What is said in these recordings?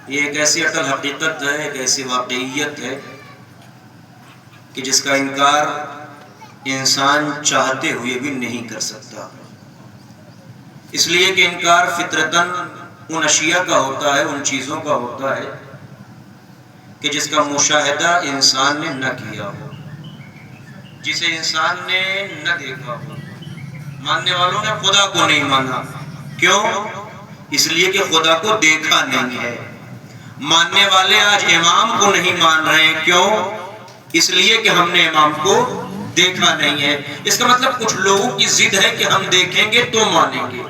یہ ایک ایسی اٹل حقیقت ہے، ایک ایسی واقعیت ہے کہ جس کا انکار انسان چاہتے ہوئے بھی نہیں کر سکتا، اس لیے کہ انکار فطرتاً ان اشیاء کا ہوتا ہے، ان چیزوں کا ہوتا ہے کہ جس کا مشاہدہ انسان نے نہ کیا ہو، جسے انسان نے نہ دیکھا ہو۔ ماننے والوں نے خدا کو نہیں مانا، کیوں؟ اس لیے کہ خدا کو دیکھا نہیں ہے۔ ماننے والے آج امام کو نہیں مان رہے ہیں، کیوں؟ اس لیے کہ ہم نے امام کو دیکھا نہیں ہے۔ اس کا مطلب کچھ لوگوں کی ضد ہے کہ ہم دیکھیں گے تو مانیں گے۔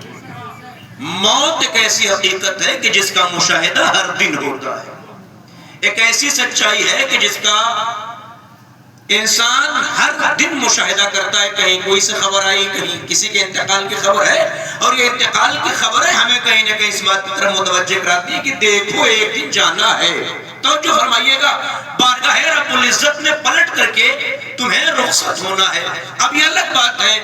موت ایک ایسی حقیقت ہے کہ جس کا مشاہدہ ہر دن ہوتا ہے، ایک ایسی سچائی ہے کہ جس کا انسان ہر دن مشاہدہ کرتا ہے۔ کہیں کوئی سے خبر آئی، کہیں کسی کے انتقال کی خبر ہے، اور یہ انتقال کی خبر ہے ہمیں کہیں نہ کہیں اس بات کی طرف متوجہ کراتی ہے کہ دیکھو ایک دن جانا ہے۔ توجہ فرمائیے گا، بارگاہ رب العزت میں پلٹ کر کے تمہیں رخصت ہونا ہے۔ اب یہ الگ بات ہے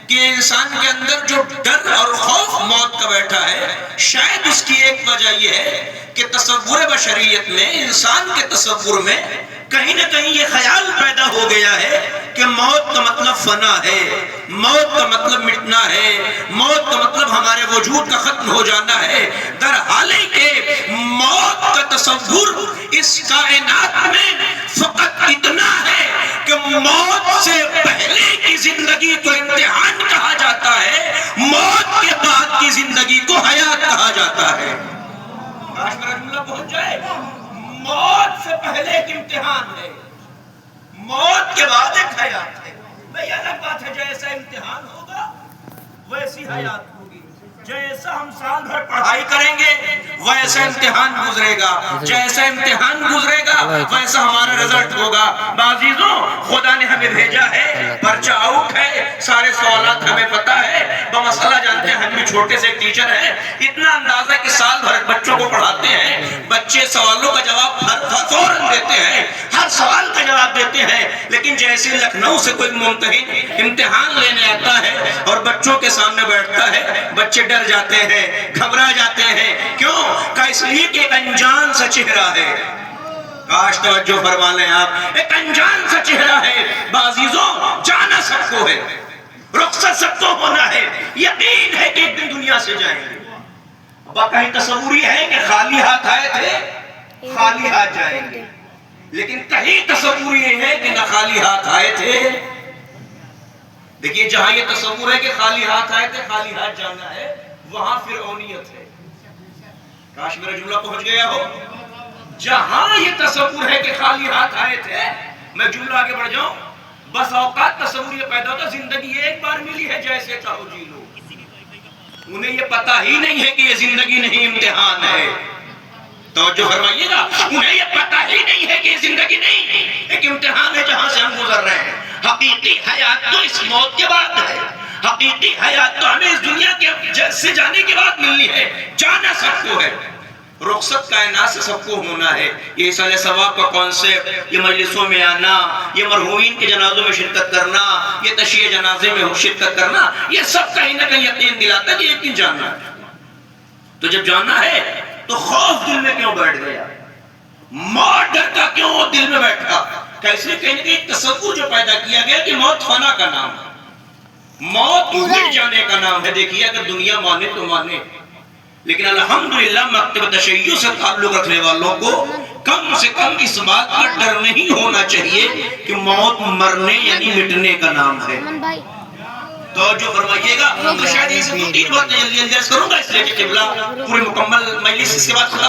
کہ انسان کے اندر جو ڈر اور خوف موت کا بیٹھا ہے، شاید اس کی ایک وجہ یہ ہے کہ تصور بشریت میں، انسان کے تصور میں کہیں نہ کہیں یہ خیال پیدا ہو گیا ہے کہ موت کا مطلب فنا ہے، موت کا مطلب مٹنا ہے، موت کا مطلب ہمارے وجود کا ختم ہو جانا ہے۔ در حالے کہ موت کا تصور اس کائنات میں فقط اتنا ہے کہ موت سے پہلے کی زندگی کو امتحان کہا جاتا ہے، موت کے بعد کی زندگی کو حیات کہا جاتا ہے۔ کاش میرا جملہ پہنچ جائے۔ موت سے پہلے ایک امتحان ہے، موت کے بعد ایک حیات ہے۔ بھئی الگ بات ہے، جیسا امتحان ہوگا ویسی حیات ہوگی، جیسا ہم سال بھر پڑھائی کریں گے ویسا امتحان گزرے گا، جیسا امتحان گزرے گا ویسا ہمارا رزلٹ ہوگا۔ بعزیزوں، خدا نے ہمیں بھیجا ہے، پرچہ آؤٹ ہے، سارے سوالات ہمیں پتہ ہے، بمسئلہ جانتے ہیں، ہم بھی چھوٹے سے ٹیچر ہیں، اتنا اندازہ کہ سال بھر بچوں کو پڑھاتے ہیں، بچے سوالوں کا جواب فوراً دیتے ہیں، ہر سوال کا جواب دیتے ہیں، لیکن جیسے لکھنؤ سے کوئی ممتحن امتحان لینے آتا ہے اور بچوں کے سامنے بیٹھتا ہے، بچے ڈر جاتے ہیں، گھبرا جاتے ہیں۔ کیوں؟ کہ اس لیے کہ ایک انجان سا چہرہ ہے۔ کاش توجہ فرما لیں آپ، ایک انجان سا چہرہ ہے۔ بعزیزوں، جانا سب کو ہے، رخصت سب کو ہونا ہے، یقین ہے کہ ایک دن دنیا سے جائیں گے۔ کہیں تصور یہ ہے کہ خالی ہاتھ آئے تھے، خالی ہاتھ جائیں گے، لیکن کہیں تصور یہ ہے کہ نہ خالی ہاتھ آئے تھے۔ دیکھیے، جہاں یہ تصور ہے کہ خالی ہاتھ آئے تھے، خالی ہاتھ جانا ہے، وہاں فرعونیت ہے۔ کاش میرا جملہ پہنچ گیا ہو۔ جہاں یہ تصور ہے کہ خالی ہاتھ آئے تھے، میں جملہ آگے بڑھ جاؤں، بس اوقات تصور یہ پیدا ہوتا، زندگی ایک بار ملی ہے، جیسے چاہو جی لو۔ انہیں یہ پتہ ہی نہیں ہے کہ یہ زندگی نہیں، امتحان ہے۔ توجہ فرمائیے گا، انہیں یہ پتہ ہی نہیں ہے کہ یہ زندگی نہیں، ایک امتحان ہے جہاں سے ہم گزر رہے ہیں۔ حقیقی حیات تو اس موت کے بعد ہے، حقیقی حیات تو ہمیں اس دنیا کے سے جانے کے بعد ملنی ہے۔ جانا سب کو ہے، رخصت کائنات سے سب کو ہونا ہے۔ یہ اصل ثواب کا کانسیپٹ، یہ مجلسوں میں آنا، یہ مرحومین کے جنازوں میں شرکت کرنا، یہ تشییع جنازے میں شرکت کرنا، یہ سب کہیں نہ کہیں یقین دلاتا ہے کہ ایک دن جانا ہے۔ تو جب جانا ہے تو خوف دل میں کیوں بیٹھ گیا؟ موت ڈر کا کیوں دل میں بیٹھا؟ کہ اس لیے کہیں نہ کہیں تصور جو پیدا کیا گیا کہ موت فنا کا نام ہے، موت مٹ جانے کا نام ہے۔ دیکھیے، اگر دنیا مانے تو مانے، لیکن الحمدللہ مکتب تشیع سے تعلق رکھنے والوں کو کم سے کم اس بات کا ڈر نہیں ہونا چاہیے کہ موت مرنے یعنی مٹنے کا نام ہے۔ توجہ فرمائیے گا، تو شاید اس کو تین باتیں جلدی عرض کروں گا، اس لیے کہ قبلہ پورے مکمل مجلس اس کے بعد